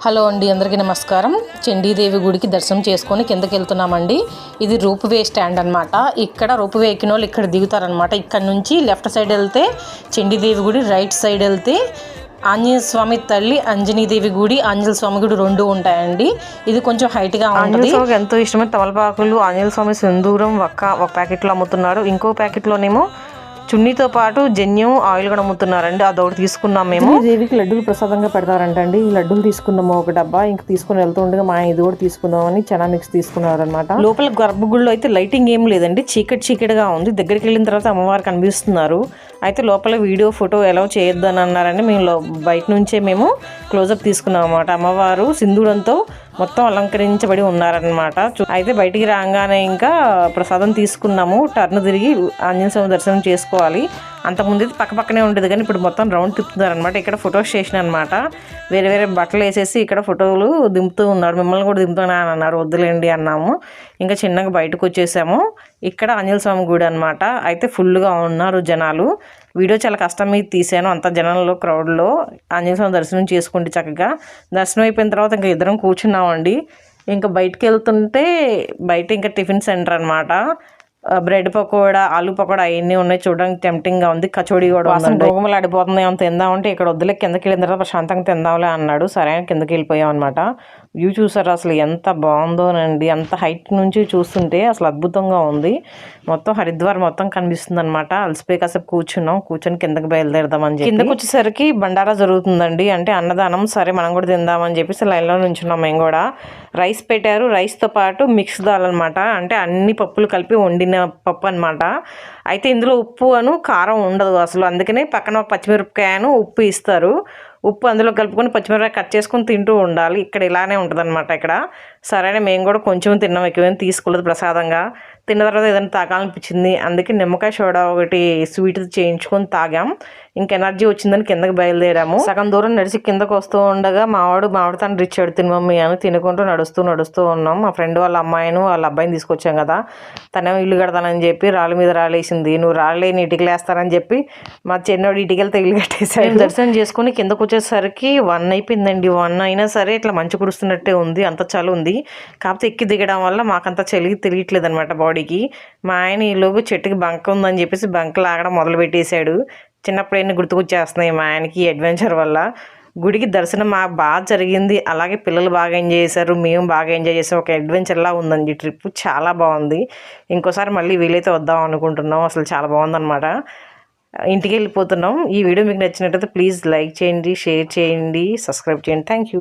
Hello అండి, అందరికీ నమస్కారం. చండీదేవి గుడికి దర్శనం చేసుకొని కిందకి వెళ్తున్నామండి. ఇది రూప్వే స్టాండ్ అనమాట. ఇక్కడ రూప్వే ఎక్కిన వాళ్ళు ఇక్కడ దిగుతారనమాట. ఇక్కడ నుంచి లెఫ్ట్ సైడ్ వెళ్తే చండీదేవి గుడి, రైట్ సైడ్ వెళ్తే ఆంజనేయ స్వామి తల్లి, అంజనీదేవి గుడి, ఆంజనేయ స్వామి గుడి రెండు ఉంటాయండి. ఇది కొంచెం హైట్గా ఉంటుంది. ఎంతో ఇష్టమైన తమలపాకులు, ఆంజనేయ స్వామి సింధూరం ఒక ప్యాకెట్లో అమ్ముతున్నారు. ఇంకో ప్యాకెట్లోనేమో చున్నీతో పాటు జన్యం ఆయిల్ కూడా అమ్ముతున్నారండి. అదొకటి తీసుకున్నాం మేము. దేవికి లడ్డూలు ప్రసాదంగా పెడతారంటండి. ఈ లడ్డూలు తీసుకున్నాము ఒక డబ్బా. ఇంక తీసుకుని వెళ్తుండగా మా ఇది కూడా తీసుకుందామని చనా మిక్స్ తీసుకున్నారనమాట. లోపల గర్భగుడిలో అయితే లైటింగ్ ఏం లేదండి, చీకటిగా ఉంది. దగ్గరికి వెళ్ళిన తర్వాత అమ్మవారు కనిపిస్తున్నారు. అయితే లోపల వీడియో ఫోటో ఎలా చేయొద్దని అన్నారని మేము బయట నుంచే మేము క్లోజప్ తీసుకున్నాం అనమాట. అమ్మవారు సింధూరంతో మొత్తం అలంకరించబడి ఉన్నారనమాట. అయితే బయటికి రాగానే ఇంకా ప్రసాదం తీసుకున్నాము. టర్న్ తిరిగి ఆంజనేయ స్వామి దర్శనం చేసుకోవాలి. అంతకుముందు అయితే పక్కనే ఉండేది, కానీ ఇప్పుడు మొత్తం రౌండ్ తిప్పుతున్నారనమాట. ఇక్కడ ఫోటో స్టేషన్ అనమాట. వేరే వేరే బట్టలు వేసేసి ఇక్కడ ఫోటోలు దింపుతూ ఉన్నారు. మిమ్మల్ని కూడా దింపుతున్నా అని అన్నారు. వద్దులేండి అన్నాము. ఇంకా చిన్నగా బయటకు వచ్చేసాము. ఇక్కడ ఆంజనేయ స్వామి గుడి అనమాట. అయితే ఫుల్గా ఉన్నారు జనాలు. వీడియో చాలా కష్టం మీద తీసాను, అంత జనంలో క్రౌడ్లో. ఆంజనేయ స్వామి దర్శనం చేసుకుంటే చక్కగా దర్శనం అయిపోయిన తర్వాత ఇంకా ఇద్దరం కూర్చున్నామండి. ఇంకా బయటకు వెళ్తుంటే బయట ఇంకా టిఫిన్ సెంటర్ అనమాట. బ్రెడ్ పకోడా, ఆలు పకోడా అవన్నీ ఉన్నాయి. చూడడానికి టెంప్టింగ్గా ఉంది. కచోడీ కూడా ఉంది. గోగుమలు ఆడిపోతుంది. ఏమైనా తిందామంటే ఇక్కడ వద్దులే, కిందకి వెళ్ళిన తర్వాత ప్రశాంతంగా తిందాంలే అన్నాడు. సరే కిందకి వెళ్ళిపోయాం అనమాట. వ్యూ చూసారు అసలు ఎంత బాగుందోనండి. అంత హైట్ నుంచి చూస్తుంటే అసలు అద్భుతంగా ఉంది. మొత్తం హరిద్వార్ మొత్తం కనిపిస్తుంది అనమాట. అలసిపోయి కాసేపు కూర్చొని కిందకి బయలుదేరదామని చెప్పి కిందకి వచ్చేసరికి బండారా జరుగుతుందండి, అంటే అన్నదానం. సరే మనం కూడా తిందామని చెప్పేసి లైన్లో నుంచున్నాం మేము కూడా. రైస్ పెట్టారు. రైస్తో పాటు మిక్స్ దాల్ అనమాట, అంటే అన్ని పప్పులు కలిపి వండిన పప్పు అనమాట. అయితే ఇందులో ఉప్పు కారం ఉండదు అసలు. అందుకనే పక్కన ఒక పచ్చిమిరపకాయను ఉప్పు ఇస్తారు. ఉప్పు అందులో కలుపుకొని పచ్చిమిరపకాయ కట్ చేసుకొని తింటూ ఉండాలి. ఇక్కడ ఇలానే ఉంటుంది అనమాట. ఇక్కడ సరే మేము కూడా కొంచెం తిన్నాం, ఎక్కువేం తీసుకోలేదు. ప్రసాదంగా తిన్న తర్వాత ఏదైనా తాగాలనిపించింది, అందుకే నిమ్మకాయ సోడా ఒకటి స్వీట్ చేయించుకొని తాగాం. ఇంక ఎనర్జీ వచ్చిందని కిందకి బయలుదేరాము. సగం దూరం నడిచి కిందకు వస్తూ ఉండగా మావాడు తను రిచ్చాడు, తిని మమ్మీ అని తినుకుంటూ నడుస్తూ ఉన్నాం. మా ఫ్రెండ్ వాళ్ళ అమ్మాయిని వాళ్ళ అబ్బాయిని తీసుకొచ్చాం కదా, తనేమో ఇల్లు కడతానని చెప్పి రాళ్ళ మీద రాలేసింది. నువ్వు రాళ్ళేని ఇటుకలు వేస్తానని చెప్పి మా చిన్నోడు ఇటుకలతో ఇల్లు కట్టేసాడు. దర్శనం చేసుకుని కిందకు వచ్చేసరికి 1 అయిపోయిందండి. 1 అయినా సరే ఇట్లా మంచు కురుస్తున్నట్టే ఉంది, అంత చలి ఉంది. కాకపోతే ఎక్కి దిగడం వల్ల మాకంత చలి తెలియట్లేదు అనమాట బాడీకి. మా ఆయన ఈలోగు చెట్టుకి బంక ఉందని చెప్పేసి బంక లాగడం మొదలు పెట్టేశాడు. చిన్నప్పుడు ఎన్ని గుర్తుకొచ్చేస్తున్నాయి మా ఆయనకి అడ్వెంచర్ వల్ల. గుడికి దర్శనం మాకు బాగా జరిగింది. అలాగే పిల్లలు బాగా ఎంజాయ్ చేశారు, మేము బాగా ఎంజాయ్ చేసాం. ఒక అడ్వెంచర్లా ఉందండి ట్రిప్, చాలా బాగుంది. ఇంకోసారి మళ్ళీ వీలైతే వద్దాం అనుకుంటున్నాం. అసలు చాలా బాగుందన్నమాట. ఇంటికి వెళ్ళిపోతున్నాం. ఈ వీడియో మీకు నచ్చినట్టయితే ప్లీజ్ లైక్ చేయండి, షేర్ చేయండి, సబ్స్క్రైబ్ చేయండి. Thank you.